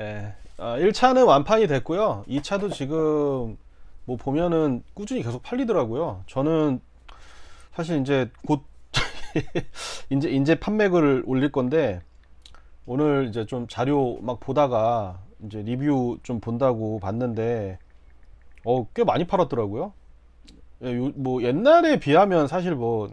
예. 1차는 완판이 됐고요. 2차도 지금 뭐 보면은 꾸준히 계속 팔리더라고요. 저는 사실 이제 곧 이제 판매글을 올릴 건데, 오늘 이제 좀 자료 막 보다가 이제 리뷰 좀 본다고 봤는데 꽤 많이 팔았더라고요. 예, 뭐 옛날에 비하면 사실 뭐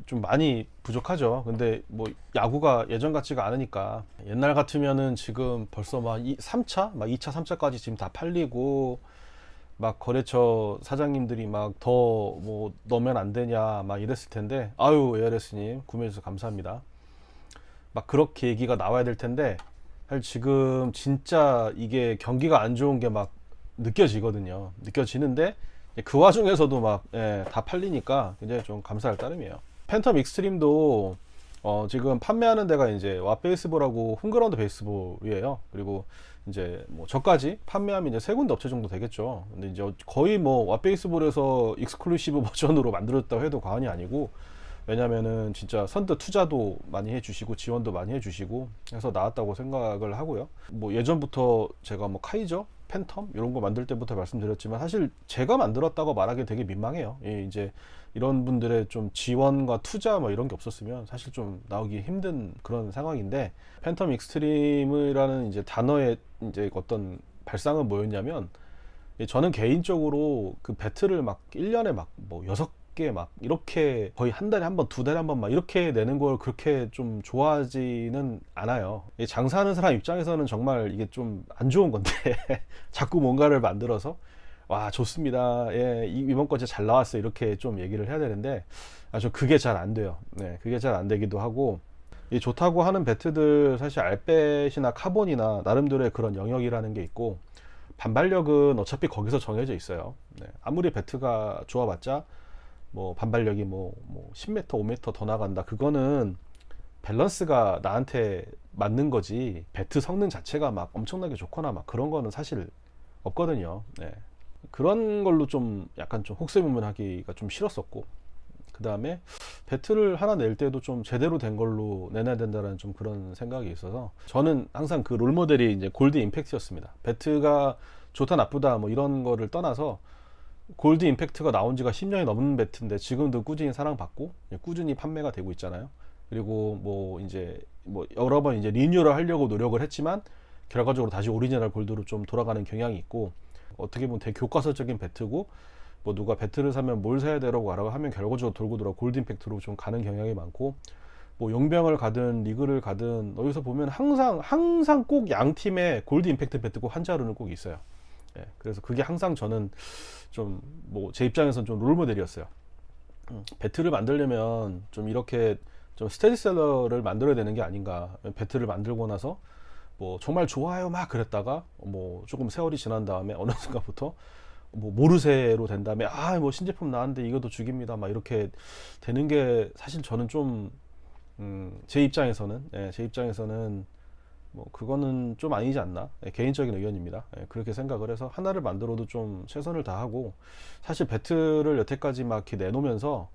좀 많이 부족하죠. 근데 뭐 야구가 예전 같지가 않으니까, 옛날 같으면은 지금 벌써 막 3차, 막 2차, 3차까지 지금 다 팔리고, 막 거래처 사장님들이 막 더 뭐 넣으면 안 되냐 막 이랬을 텐데, 아유 ARS님 구매해 주셔서 감사합니다. 막 그렇게 얘기가 나와야 될 텐데, 사실 지금 진짜 이게 경기가 안 좋은 게 막 느껴지거든요. 느껴지는데 그 와중에서도 막 다 팔리니까 굉장히 좀 감사할 따름이에요. 팬텀 익스트림도 지금 판매하는 데가 이제 왓베이스볼하고 홈그라운드 베이스볼이에요. 그리고 이제 뭐 저까지 판매하면 이제 세 군데 업체 정도 되겠죠. 근데 이제 거의 뭐 왓베이스볼에서 익스클루시브 버전으로 만들었다고 해도 과언이 아니고, 왜냐면은 진짜 선뜻 투자도 많이 해주시고 지원도 많이 해주시고 해서 나왔다고 생각을 하고요. 뭐 예전부터 제가 뭐 카이저, 팬텀 이런 거 만들 때부터 말씀드렸지만, 사실 제가 만들었다고 말하기 되게 민망해요. 예, 이제 이런 분들의 좀 지원과 투자 뭐 이런 게 없었으면 사실 좀 나오기 힘든 그런 상황인데, 팬텀 익스트림이라는 이제 단어의 이제 어떤 발상은 뭐였냐면, 저는 개인적으로 그 배틀을 막 1년에 막 뭐 6개 막 이렇게 거의 한 달에 한 번, 두 달에 한 번 막 이렇게 내는 걸 그렇게 좀 좋아하지는 않아요. 장사하는 사람 입장에서는 정말 이게 좀 안 좋은 건데 자꾸 뭔가를 만들어서 와 좋습니다, 예 이번 거 진짜 잘 나왔어요 이렇게 좀 얘기를 해야 되는데, 저 그게 잘 안 돼요. 네, 그게 잘 안 되기도 하고, 이 좋다고 하는 배트들 사실 알뱃이나 카본이나 나름대로의 그런 영역이라는 게 있고, 반발력은 어차피 거기서 정해져 있어요. 네, 아무리 배트가 좋아봤자 뭐 반발력이 뭐 10m, 5m 더 나간다. 그거는 밸런스가 나한테 맞는 거지, 배트 성능 자체가 막 엄청나게 좋거나 막 그런 거는 사실 없거든요. 네. 그런 걸로 좀 약간 좀 혹세무민하기가 좀 싫었었고, 그 다음에 배트를 하나 낼 때도 좀 제대로 된 걸로 내놔야 된다는 좀 그런 생각이 있어서, 저는 항상 그 롤모델이 이제 골드 임팩트였습니다. 배트가 좋다 나쁘다 뭐 이런 거를 떠나서, 골드 임팩트가 나온 지가 10년이 넘는 배트인데 지금도 꾸준히 사랑받고 꾸준히 판매가 되고 있잖아요. 그리고 뭐 이제 뭐 여러 번 이제 리뉴얼을 하려고 노력을 했지만 결과적으로 다시 오리지널 골드로 좀 돌아가는 경향이 있고, 어떻게 보면 되게 교과서적인 배트고, 뭐 누가 배트를 사면 뭘 사야 되라고 하면 결과적으로 돌고 돌아 골드 임팩트로 좀 가는 경향이 많고, 뭐 용병을 가든 리그를 가든 여기서 보면 항상 꼭 양 팀에 골드 임팩트 배트 꼭 한 자루는 꼭 있어요. 예, 그래서 그게 항상 저는 좀 뭐 제 입장에서는 좀 롤모델이었어요. 배트를 만들려면 좀 이렇게 좀 스테디셀러를 만들어야 되는 게 아닌가. 배트를 만들고 나서 뭐 정말 좋아요 막 그랬다가 뭐 조금 세월이 지난 다음에 어느 순간부터 뭐 모르쇠로 된 다음에 뭐 신제품 나왔는데 이것도 죽입니다 막 이렇게 되는 게, 사실 저는 좀 제 입장에서는 뭐 그거는 좀 아니지 않나. 개인적인 의견입니다. 그렇게 생각을 해서 하나를 만들어도 좀 최선을 다하고, 사실 배틀을 여태까지 막 이렇게 내놓으면서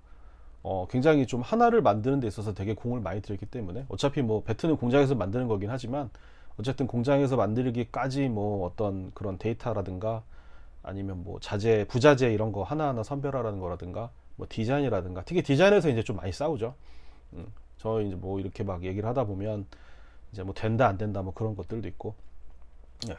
굉장히 좀 하나를 만드는 데 있어서 되게 공을 많이 들였기 때문에, 어차피 뭐 배트는 공장에서 만드는 거긴 하지만 어쨌든 공장에서 만들기까지 뭐 어떤 그런 데이터라든가 아니면 뭐 자재, 부자재 이런 거 하나하나 선별하라는 거라든가 뭐 디자인이라든가, 특히 디자인에서 이제 좀 많이 싸우죠. 저 이제 뭐 이렇게 막 얘기를 하다 보면 이제 뭐 된다 안 된다 뭐 그런 것들도 있고,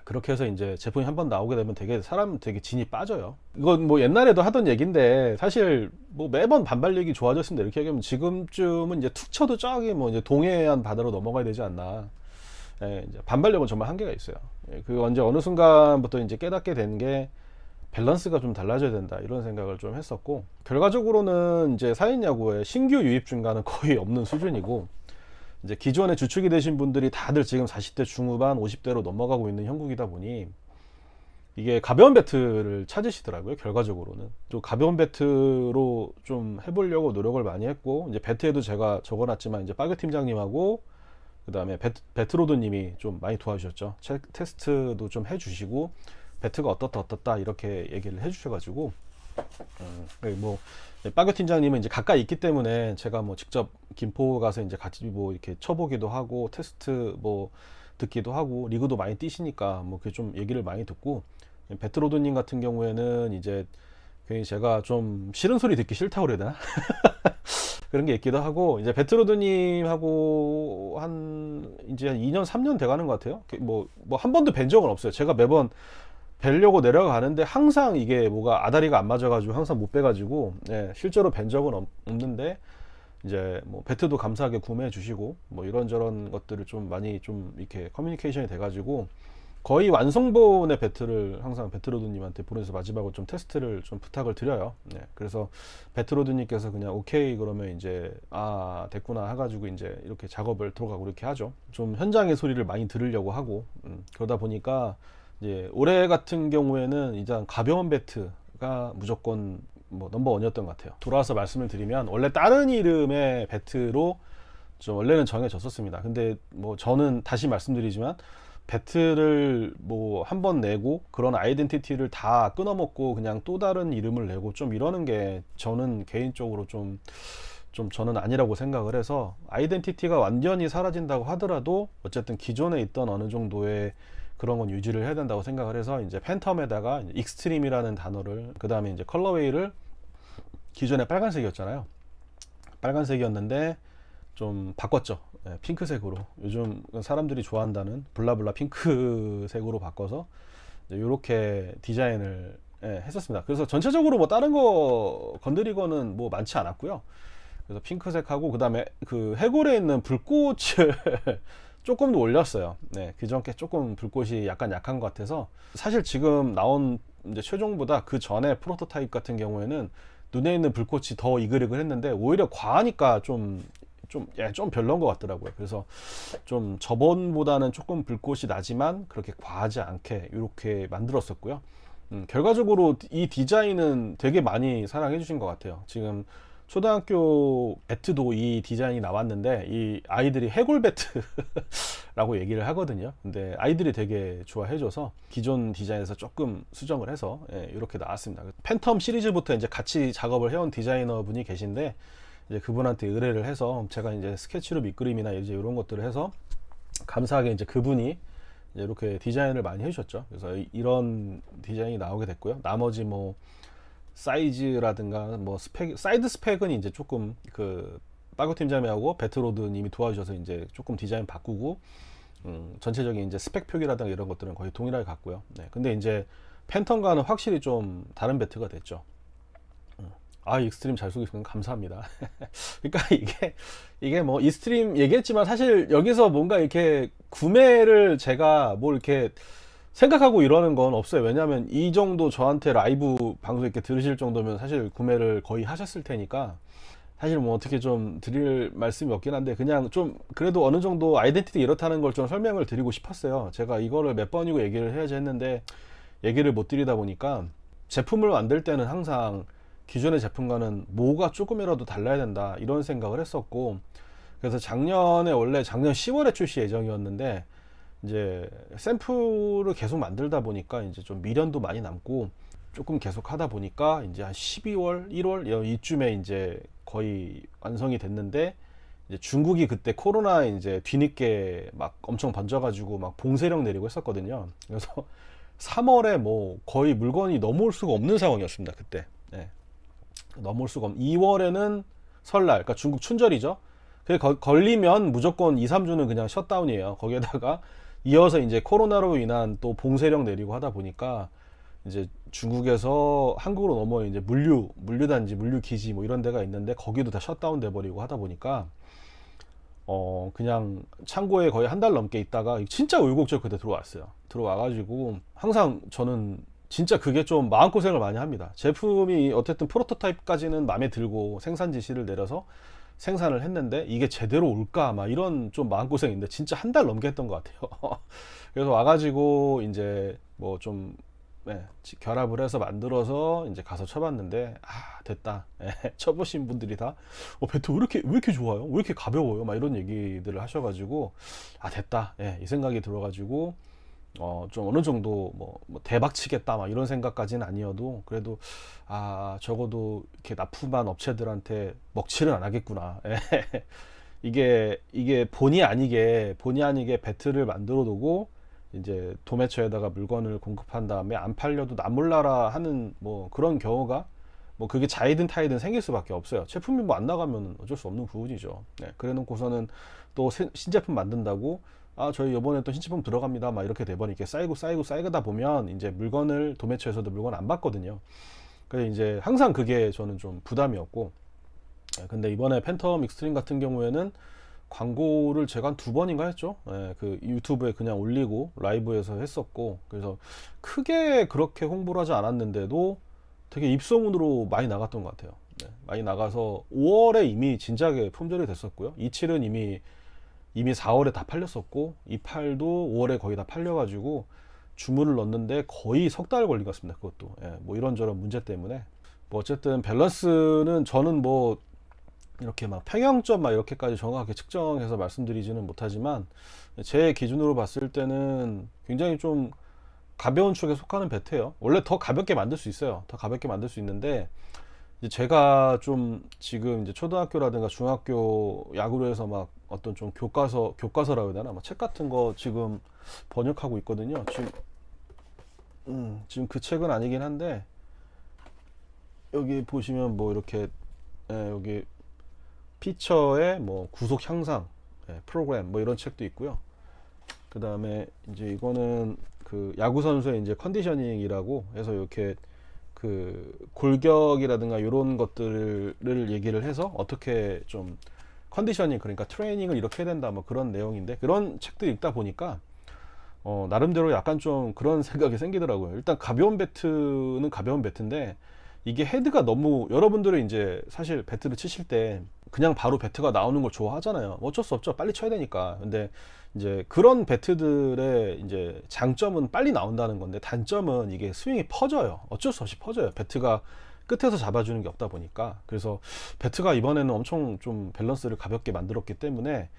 그렇게 해서 이제 제품이 한번 나오게 되면 되게 사람 되게 진이 빠져요. 이건 뭐 옛날에도 하던 얘기인데, 사실 뭐 매번 반발력이 좋아졌습니다 이렇게 얘기하면 지금쯤은 이제 툭 쳐도 저기 뭐 이제 동해안 바다로 넘어가야 되지 않나. 이제 반발력은 정말 한계가 있어요. 그 언제 어느 순간부터 이제 깨닫게 된 게 밸런스가 좀 달라져야 된다 이런 생각을 좀 했었고, 결과적으로는 이제 사인 야구의 신규 유입 증가는 거의 없는 수준이고, 이제 기존에 주축이 되신 분들이 다들 지금 40대 중후반 50대로 넘어가고 있는 형국이다 보니 이게 가벼운 배트를 찾으시더라고요. 결과적으로는 또 가벼운 배트로 좀 해보려고 노력을 많이 했고, 이제 배트에도 제가 적어놨지만 이제 빠그 팀장님하고 그 다음에 배트로드님이 좀 많이 도와주셨죠. 테스트도 좀 해주시고 배트가 어떻다 이렇게 얘기를 해주셔가지고, 뭐 빠그 팀장님은 이제 가까이 있기 때문에 제가 뭐 직접 김포 가서 이제 같이 뭐 이렇게 쳐보기도 하고 테스트 뭐 듣기도 하고 리그도 많이 뛰시니까 뭐 그게 좀 얘기를 많이 듣고, 배트로드님 같은 경우에는 이제 괜히 제가 좀 싫은 소리 듣기 싫다고 그래야 되나? 그런 게 있기도 하고, 이제 배트로드님하고 이제 한 2년 3년 돼가는 것 같아요. 뭐 한 번도 뵌 적은 없어요. 제가 매번 뵈려고 내려가는데 항상 이게 뭐가 아다리가 안 맞아가지고 항상 못 뵈가지고, 예, 실제로 뵌 적은 없는데, 이제 뭐 배트도 감사하게 구매해 주시고 뭐 이런저런 것들을 좀 많이 좀 이렇게 커뮤니케이션이 돼가지고, 거의 완성본의 배트를 항상 배트로드님한테 보내서 마지막으로 좀 테스트를 좀 부탁을 드려요. 네, 그래서 배트로드님께서 그냥 오케이 그러면 이제 아 됐구나 해가지고 이제 이렇게 작업을 들어가고 이렇게 하죠. 좀 현장의 소리를 많이 들으려고 하고, 그러다 보니까 이제 올해 같은 경우에는 이제 가벼운 배트가 무조건 뭐 넘버원이었던 것 같아요. 돌아와서 말씀을 드리면 원래 다른 이름의 배트로 좀 원래는 정해졌었습니다. 근데 뭐 저는 다시 말씀드리지만 배트를 뭐 한 번 내고 그런 아이덴티티를 다 끊어먹고 그냥 또 다른 이름을 내고 좀 이러는 게 저는 개인적으로 좀 저는 아니라고 생각을 해서, 아이덴티티가 완전히 사라진다고 하더라도 어쨌든 기존에 있던 어느 정도의 그런 건 유지를 해야 된다고 생각을 해서 이제 팬텀에다가 익스트림이라는 단어를, 그 다음에 이제 컬러웨이를 기존에 빨간색이었잖아요. 빨간색이었는데 좀 바꿨죠. 네, 핑크색으로, 요즘 사람들이 좋아한다는 블라블라 핑크색으로 바꿔서 이렇게 디자인을, 예, 했었습니다. 그래서 전체적으로 뭐 다른 거 건드리거는 뭐 많지 않았고요. 그래서 핑크색하고 그 다음에 그 해골에 있는 불꽃을 조금 더 올렸어요. 네, 그전께 조금 불꽃이 약간 약한 것 같아서, 사실 지금 나온 이제 최종보다 그 전에 프로토타입 같은 경우에는 눈에 있는 불꽃이 더 이글이글했는데 오히려 과하니까 좀 별로인 것 같더라고요. 그래서 좀 저번보다는 조금 불꽃이 나지만 그렇게 과하지 않게 이렇게 만들었었고요. 결과적으로 이 디자인은 되게 많이 사랑해 주신 것 같아요. 지금 초등학교 배트도 이 디자인이 나왔는데 이 아이들이 해골 배트라고 얘기를 하거든요. 근데 아이들이 되게 좋아해줘서 기존 디자인에서 조금 수정을 해서, 예, 이렇게 나왔습니다. 팬텀 시리즈부터 이제 같이 작업을 해온 디자이너 분이 계신데, 이제 그분한테 의뢰를 해서 제가 이제 스케치로 밑그림이나 이제 이런 것들을 해서 감사하게 이제 그분이 이제 이렇게 디자인을 많이 해주셨죠. 그래서 이런 디자인이 나오게 됐고요. 나머지 뭐 사이즈라든가 뭐 스펙, 사이드 스펙은 이제 조금 그 빠고 팀장님하고 배트로드님이 도와주셔서 이제 조금 디자인 바꾸고, 전체적인 이제 스펙 표기라든가 이런 것들은 거의 동일하게 갔고요. 네, 근데 이제 팬텀과는 확실히 좀 다른 배트가 됐죠. 아, 익스트림 잘 쏘고 있으면 감사합니다. 그러니까 이게 뭐 익스트림 얘기했지만 사실 여기서 뭔가 이렇게 구매를 제가 뭘 이렇게 생각하고 이러는 건 없어요. 왜냐하면 이 정도 저한테 라이브 방송 이렇게 들으실 정도면 사실 구매를 거의 하셨을 테니까 사실 뭐 어떻게 좀 드릴 말씀이 없긴 한데, 그냥 좀 그래도 어느 정도 아이덴티티 이렇다는 걸 좀 설명을 드리고 싶었어요. 제가 이거를 몇 번이고 얘기를 해야지 했는데 얘기를 못 드리다 보니까, 제품을 만들 때는 항상 기존의 제품과는 뭐가 조금이라도 달라야 된다 이런 생각을 했었고, 그래서 원래 작년 10월에 출시 예정이었는데 이제 샘플을 계속 만들다 보니까 이제 좀 미련도 많이 남고 조금 계속 하다 보니까 이제 한 12월, 1월 이쯤에 이제 거의 완성이 됐는데, 이제 중국이 그때 코로나 이제 뒤늦게 막 엄청 번져가지고 막 봉쇄령 내리고 했었거든요. 그래서 3월에 뭐 거의 물건이 넘어올 수가 없는 상황이었습니다. 그때. 네. 넘어올 수가 없는. 2월에는 설날, 그러니까 중국 춘절이죠. 그게 걸리면 무조건 2, 3주는 그냥 셧다운이에요. 거기에다가 이어서 이제 코로나로 인한 또 봉쇄령 내리고 하다 보니까 이제 중국에서 한국으로 넘어 이제 물류단지, 물류기지 뭐 이런 데가 있는데 거기도 다 셧다운 돼 버리고 하다 보니까 그냥 창고에 거의 한 달 넘게 있다가 진짜 우여곡절 그때 들어왔어요. 들어와가지고 항상 저는 진짜 그게 좀 마음고생을 많이 합니다. 제품이 어쨌든 프로토타입까지는 마음에 들고 생산 지시를 내려서 생산을 했는데 이게 제대로 올까 막 이런 좀 마음고생인데 진짜 한 달 넘게 했던 것 같아요. 그래서 와가지고 이제 뭐 좀, 네, 결합을 해서 만들어서 이제 가서 쳐봤는데 아 됐다. 네, 쳐보신 분들이 다 배트 왜 이렇게 좋아요? 왜 이렇게 가벼워요? 막 이런 얘기들을 하셔가지고 아 됐다. 네, 이 생각이 들어가지고 좀 어느 정도 뭐 대박 치겠다 막 이런 생각까지는 아니어도 그래도 적어도 이렇게 납품한 업체들한테 먹칠은 안 하겠구나. 이게 본의 아니게 배트를 만들어 두고 이제 도매처에다가 물건을 공급한 다음에 안 팔려도 남몰라라 하는 뭐 그런 경우가 뭐 그게 자이든 타이든 생길 수밖에 없어요. 제품이 뭐 안 나가면 어쩔 수 없는 부분이죠. 네, 그래 놓고서는 또 신제품 만든다고 저희 이번에 또 신제품 들어갑니다 막 이렇게 돼버리니까 쌓이다 보면 이제 물건을 도매처에서도 물건 안 받거든요. 그래서 이제 항상 그게 저는 좀 부담이었고, 근데 이번에 팬텀 익스트림 같은 경우에는 광고를 제가 한 2번인가 했죠. 그 유튜브에 그냥 올리고 라이브에서 했었고, 그래서 크게 그렇게 홍보를 하지 않았는데도 되게 입소문으로 많이 나갔던 것 같아요. 많이 나가서 5월에 이미 진작에 품절이 됐었고요. 27은 이미 4월에 다 팔렸었고, 28도 5월에 거의 다 팔려가지고 주문을 넣었는데 거의 석 달 걸린 것 같습니다. 그것도 뭐 이런저런 문제 때문에 뭐 어쨌든 밸런스는 저는 뭐 이렇게 막 평형점 막 이렇게까지 정확하게 측정해서 말씀드리지는 못하지만 제 기준으로 봤을 때는 굉장히 좀 가벼운 축에 속하는 배트예요. 원래 더 가볍게 만들 수 있어요. 더 가볍게 만들 수 있는데 이제 제가 좀 지금 이제 초등학교라든가 중학교 야구로해서 막 어떤 좀 교과서라고 해야 되나 막 책 같은 거 지금 번역하고 있거든요. 지금 그 책은 아니긴 한데 여기 보시면 뭐 이렇게 여기 피처의 뭐 구속 향상 프로그램 뭐 이런 책도 있고요. 그 다음에 이제 이거는 그 야구 선수의 이제 컨디셔닝이라고 해서 이렇게 그 골격이라든가 이런 것들을 얘기를 해서 어떻게 좀 컨디셔닝 그러니까 트레이닝을 이렇게 해야 된다 뭐 그런 내용인데, 그런 책들 읽다 보니까 나름대로 약간 좀 그런 생각이 생기더라고요. 일단 가벼운 배트는 가벼운 배트인데 이게 헤드가 너무, 여러분들은 이제 사실 배트를 치실 때 그냥 바로 배트가 나오는 걸 좋아하잖아요. 어쩔 수 없죠. 빨리 쳐야 되니까. 근데 이제 그런 배트들의 이제 장점은 빨리 나온다는 건데, 단점은 이게 스윙이 퍼져요. 어쩔 수 없이 퍼져요. 배트가 끝에서 잡아주는 게 없다 보니까. 그래서 배트가 이번에는 엄청 좀 밸런스를 가볍게 만들었기 때문에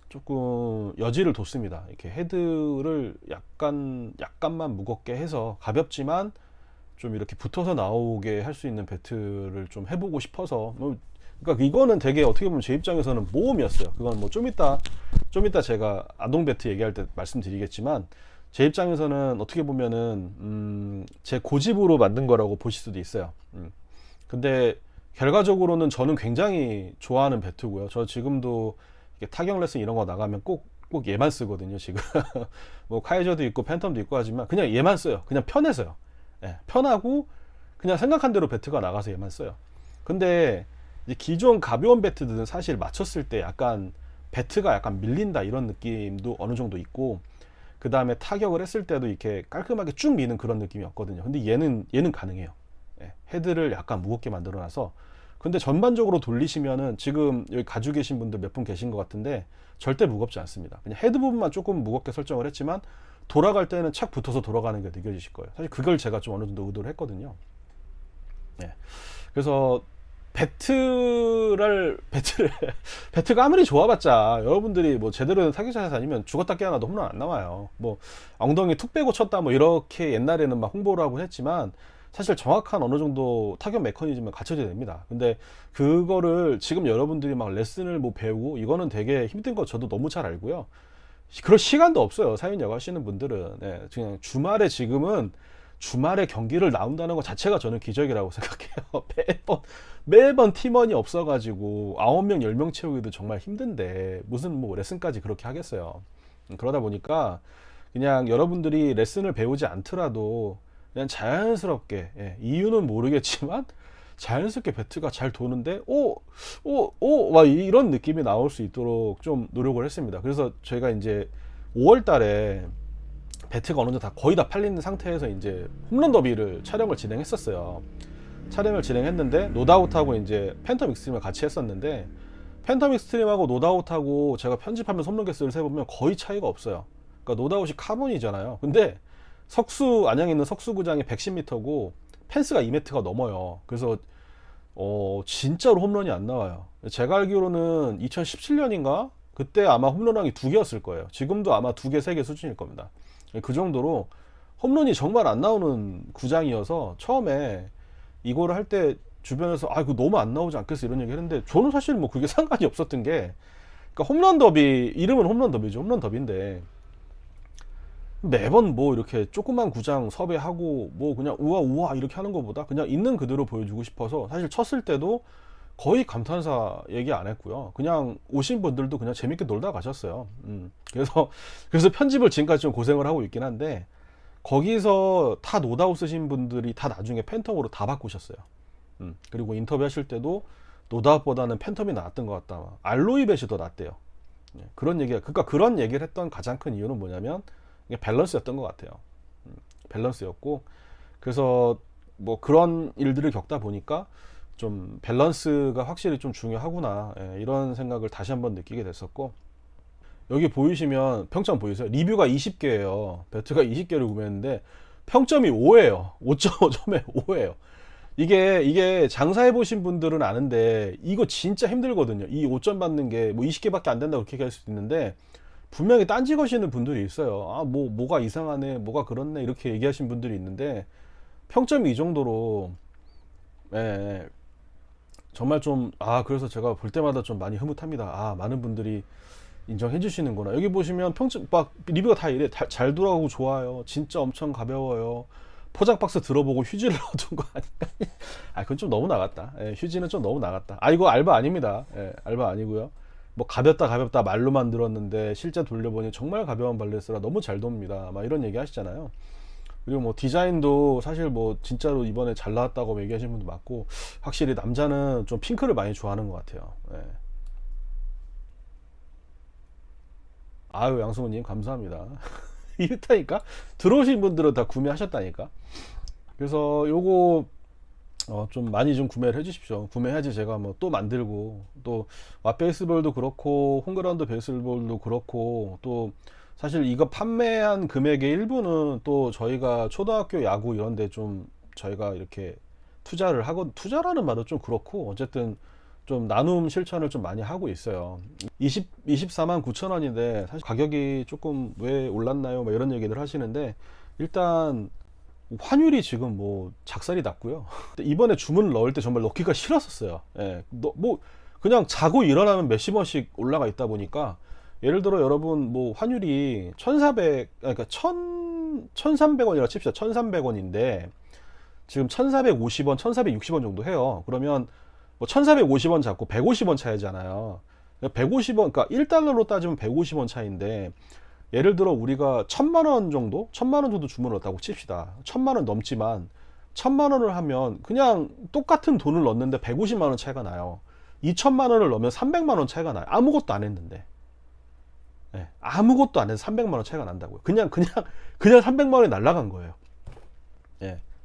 조금 여지를 뒀습니다. 이렇게 헤드를 약간만 무겁게 해서 가볍지만 좀 이렇게 붙어서 나오게 할 수 있는 배트를 좀 해보고 싶어서. 그러니까 이거는 되게 어떻게 보면 제 입장에서는 모험이었어요. 그건 뭐 좀 이따 제가 아동 배트 얘기할 때 말씀드리겠지만, 제 입장에서는 어떻게 보면은 제 고집으로 만든 거라고 보실 수도 있어요. 근데 결과적으로는 저는 굉장히 좋아하는 배트고요. 저 지금도 타격 레슨 이런 거 나가면 꼭 얘만 쓰거든요. 지금 뭐 카이저도 있고 팬텀도 있고 하지만 그냥 얘만 써요. 그냥 편해서요. 편하고 그냥 생각한 대로 배트가 나가서 얘만 써요. 근데 이제 기존 가벼운 배트들은 사실 맞췄을 때 약간 배트가 약간 밀린다 이런 느낌도 어느 정도 있고, 그 다음에 타격을 했을 때도 이렇게 깔끔하게 쭉 미는 그런 느낌이 없거든요. 근데 얘는 가능해요. 헤드를 약간 무겁게 만들어 놔서. 근데 전반적으로 돌리시면은 지금 여기 가지고 계신 분들 몇 분 계신 것 같은데 절대 무겁지 않습니다. 그냥 헤드 부분만 조금 무겁게 설정을 했지만 돌아갈 때는 착 붙어서 돌아가는 게 느껴지실 거예요. 사실 그걸 제가 좀 어느 정도 의도를 했거든요. 그래서 배트가 아무리 좋아봤자 여러분들이 뭐 제대로 된 타격자세 다니면 죽었다 깨어나도 홈런 안 나와요. 뭐 엉덩이 툭 빼고 쳤다 뭐 이렇게 옛날에는 막 홍보를 하고 했지만 사실 정확한 어느 정도 타격 메커니즘을 갖춰져야 됩니다. 근데 그거를 지금 여러분들이 막 레슨을 뭐 배우고 이거는 되게 힘든 거 저도 너무 잘 알고요. 그럴 시간도 없어요. 사회인야구 하시는 분들은. 그냥 지금은 주말에 경기를 나온다는 것 자체가 저는 기적이라고 생각해요. 매번 팀원이 없어가지고 9명 10명 채우기도 정말 힘든데 무슨 뭐 레슨까지 그렇게 하겠어요. 그러다 보니까 그냥 여러분들이 레슨을 배우지 않더라도 그냥 자연스럽게, 이유는 모르겠지만 자연스럽게 배트가 잘 도는데 와 이런 느낌이 나올 수 있도록 좀 노력을 했습니다. 그래서 저희가 이제 5월 달에 배트가 어느 정도 거의 다 팔리는 상태에서 이제 홈런 더비를 촬영을 진행했었어요. 촬영을 진행했는데 노다웃하고 이제 팬텀 익스트림을 같이 했었는데, 팬텀 익스트림하고 노다웃하고 제가 편집하면서 홈런 개수를 세보면 거의 차이가 없어요. 그러니까 노다웃이 카본이잖아요. 근데 안양에 있는 석수구장이 110m고 펜스가 2m가 넘어요. 그래서 진짜로 홈런이 안 나와요. 제가 알기로는 2017년인가 그때 아마 홈런왕이 2개였을 거예요. 지금도 아마 2개, 3개 수준일 겁니다. 그 정도로 홈런이 정말 안 나오는 구장이어서 처음에 이거를 할 때 주변에서 이거 너무 안 나오지 않겠어 이런 얘기 했는데, 저는 사실 뭐 그게 상관이 없었던 게 그러니까 홈런 더비, 이름은 홈런 더비죠. 홈런 더비인데 매번 뭐 이렇게 조그만 구장 섭외하고 뭐 그냥 우와 우와 이렇게 하는 것보다 그냥 있는 그대로 보여주고 싶어서 사실 쳤을 때도 거의 감탄사 얘기 안 했고요. 그냥 오신 분들도 그냥 재밌게 놀다 가셨어요. 그래서 편집을 지금까지 좀 고생을 하고 있긴 한데, 거기서 다 노다우 쓰신 분들이 다 나중에 팬텀으로 다 바꾸셨어요. 그리고 인터뷰 하실 때도 노다우보다는 팬텀이 나았던 것 같다. 알로이벳이 더 낫대요. 그러니까 그런 얘기를 했던 가장 큰 이유는 뭐냐면 이게 밸런스였던 것 같아요. 밸런스였고, 그래서 뭐 그런 일들을 겪다 보니까 좀 밸런스가 확실히 좀 중요하구나, 이런 생각을 다시 한번 느끼게 됐었고, 여기 보이시면 평점 보이세요? 리뷰가 20개예요. 배트가 20개를 구매했는데 평점이 5예요. 5.5점에 5예요. 이게 장사해 보신 분들은 아는데 이거 진짜 힘들거든요. 이 5점 받는 게 뭐 20개밖에 안 된다고 그렇게 할 수도 있는데, 분명히 딴지 거시는 분들이 있어요. 아, 뭐가 이상하네, 뭐가 그렇네, 이렇게 얘기하신 분들이 있는데, 평점이 이 정도로, 예, 정말 좀, 그래서 제가 볼 때마다 좀 많이 흐뭇합니다. 많은 분들이 인정해 주시는구나. 여기 보시면 평점, 막 리뷰가 다 이래. 잘 돌아가고 좋아요. 진짜 엄청 가벼워요. 포장 박스 들어보고 휴지를 넣어둔 거 아닌가? 그건 좀 너무 나갔다. 휴지는 좀 너무 나갔다. 이거 알바 아닙니다. 알바 아니고요. 뭐 가볍다 말로만 들었는데 실제 돌려보니 정말 가벼운 발레스라 너무 잘 돕니다. 막 이런 얘기 하시잖아요. 그리고 뭐 디자인도 사실 뭐 진짜로 이번에 잘 나왔다고 얘기하시는 분도 많고, 확실히 남자는 좀 핑크를 많이 좋아하는 것 같아요. 아유, 양승우님 감사합니다. 이렇다니까 들어오신 분들은 다 구매하셨다니까. 그래서 요거 좀 많이 좀 구매를 해주십시오. 구매해야지 제가 뭐 또 만들고, 또 왓베이스볼도 그렇고 홈그라운드 베이스볼도 그렇고, 또 사실 이거 판매한 금액의 일부는 또 저희가 초등학교 야구 이런데 좀 저희가 이렇게 투자라는 말도 좀 그렇고, 어쨌든 좀 나눔 실천을 좀 많이 하고 있어요. 24만 9천 원인데 사실 가격이 조금 왜 올랐나요? 뭐 이런 얘기들 하시는데, 일단 환율이 지금 뭐 작살이 났고요. 이번에 주문을 넣을 때 정말 넣기가 싫었었어요. 뭐 그냥 자고 일어나면 몇십 원씩 올라가 있다 보니까, 예를 들어 여러분 뭐 환율이 1300원이라 칩시다. 1300원인데 지금 1450원, 1460원 정도 해요. 그러면 뭐 1450원 잡고 150원 차이잖아요. 150원, 그러니까 1달러로 따지면 150원 차이인데, 예를 들어 우리가 1000만 원 정도 주문을 넣었다고 칩시다. 1000만 원 넘지만 1000만 원을 하면 그냥 똑같은 돈을 넣었는데 150만 원 차이가 나요. 2000만 원을 넣으면 300만 원 차이가 나요. 아무것도 안 했는데. 아무것도 안 해서 300만 원 차이가 난다고요. 그냥 300만 원이 날아간 거예요.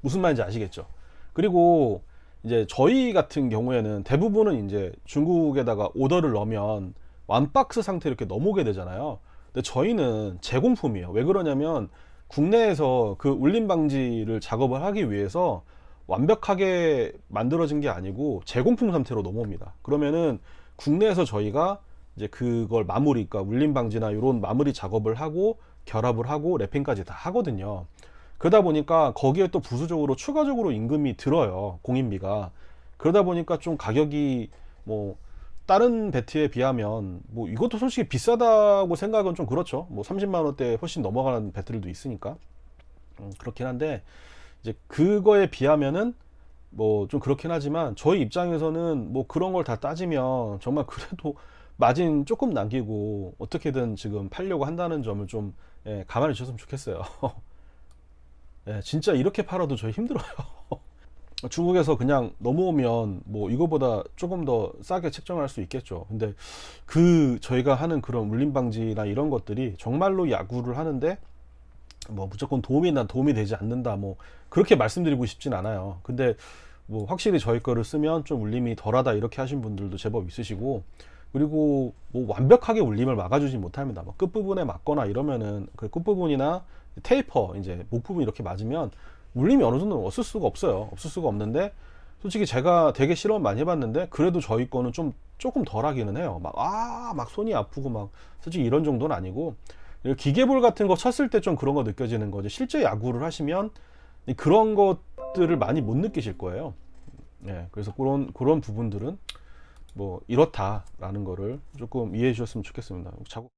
무슨 말인지 아시겠죠? 그리고 이제 저희 같은 경우에는 대부분은 이제 중국에다가 오더를 넣으면 완박스 상태 이렇게 넘어오게 되잖아요. 근데 저희는 제공품이에요. 왜 그러냐면 국내에서 그 울림 방지를 작업을 하기 위해서 완벽하게 만들어진 게 아니고 제공품 상태로 넘어옵니다. 그러면은 국내에서 저희가 이제 그걸 마무리, 그러니까 울림 방지나 이런 마무리 작업을 하고 결합을 하고 랩핑까지 다 하거든요. 그러다 보니까 거기에 또 부수적으로 추가적으로 임금이 들어요. 공인비가. 그러다 보니까 좀 가격이 뭐 다른 배트에 비하면 뭐 이것도 솔직히 비싸다고 생각은 좀 그렇죠. 뭐 30만 원대 훨씬 넘어가는 배트들도 있으니까. 그렇긴 한데, 이제 그거에 비하면은 뭐 좀 그렇긴 하지만, 저희 입장에서는 뭐 그런 걸 다 따지면 정말 그래도 마진 조금 남기고 어떻게든 지금 팔려고 한다는 점을 좀 감안해 주셨으면 좋겠어요. 진짜 이렇게 팔아도 저희 힘들어요. 중국에서 그냥 넘어오면 뭐 이거보다 조금 더 싸게 책정할 수 있겠죠. 근데 저희가 하는 그런 울림 방지나 이런 것들이 정말로 야구를 하는데 뭐 무조건 도움이 되지 않는다, 뭐 그렇게 말씀드리고 싶진 않아요. 근데 뭐 확실히 저희 거를 쓰면 좀 울림이 덜하다 이렇게 하신 분들도 제법 있으시고, 그리고 뭐 완벽하게 울림을 막아주지 못합니다. 뭐 끝부분에 맞거나 이러면은 그 끝부분이나 테이퍼 이제 목 부분 이렇게 맞으면 울림이 어느 정도 없을 수가 없어요. 없을 수가 없는데, 솔직히 제가 되게 실험 많이 해봤는데 그래도 저희 거는 조금 덜 하기는 해요. 막 손이 아프고 막 솔직히 이런 정도는 아니고, 기계볼 같은 거 쳤을 때 좀 그런 거 느껴지는 거지, 실제 야구를 하시면 그런 것들을 많이 못 느끼실 거예요. 그래서 그런 부분들은 뭐 이렇다라는 거를 조금 이해해 주셨으면 좋겠습니다. 자꾸